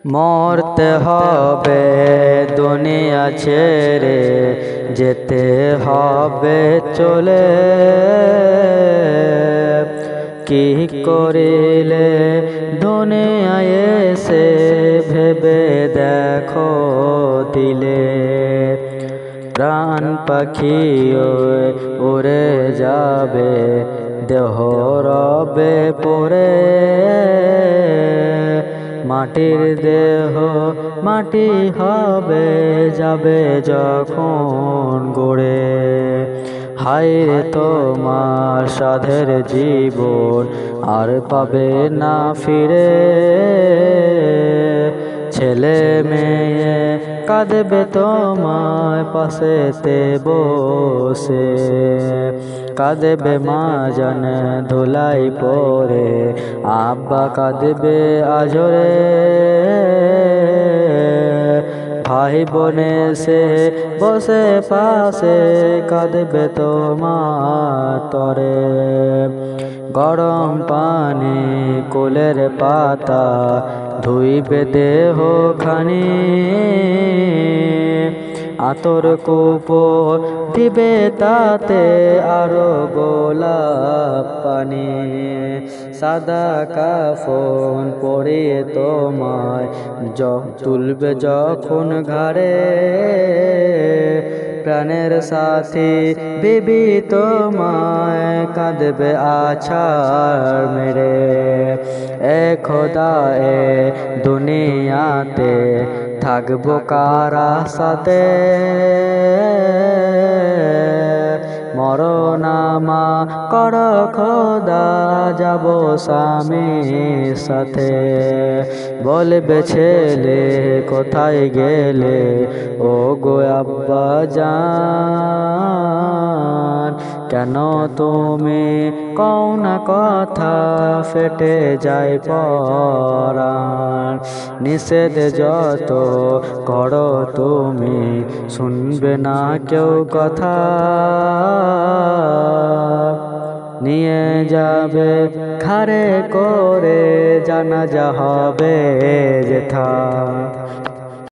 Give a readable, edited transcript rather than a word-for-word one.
মরতে হবে দুনিয়া ছেড়ে, যেতে হবে চলে। কি করিলে দুনিয়ায় এসে ভেবে দেখো দিলে। প্রাণ পাখি উড়ে যাবে, দেহ রবে পড়ে। মাটির দেহ মাটি হবে, যাবে যখন গড়ে। হায়রে তোমার সাধের জীবন আর পাবে না ফিরে। ছেলে মেয়ে কাঁদবে তোমায় পাশেতে বসে। কাঁদবে মা জান ধুলাই পরে, আব্বা কাঁদবে আজরে। ভাই বোনে সে বসে পাশে, কাঁদবে তোমার তরে। গরম পানি কোলের পাতা, ধুইবে দেহ খানি। আতর কূপর দিবে তাতে, আরো গোলাপ পানি। সাদা কাফন পরিয়ে তোমায় তুলবে যখন ঘাড়ে। প্রাণের সাথী বিবি তোমায় কাঁদবে আছাড় মেরে। এ খোদা এ দুনিয়াতে থাকবো কার সাথে। মরনামা কর খোদা, যাব স্বামীর সাথে। বলবে ছেলে কোথায় গেলে, ও গো আব্বা জান। কেন তুমি কও না কথা, ফেটে যায় পরাণ। নিষেধ যত করো তুমি, শুনবে না কেউ কথা। নিয়ে যাবে ঘাড়ে করে, জানাজা হবে যেথা।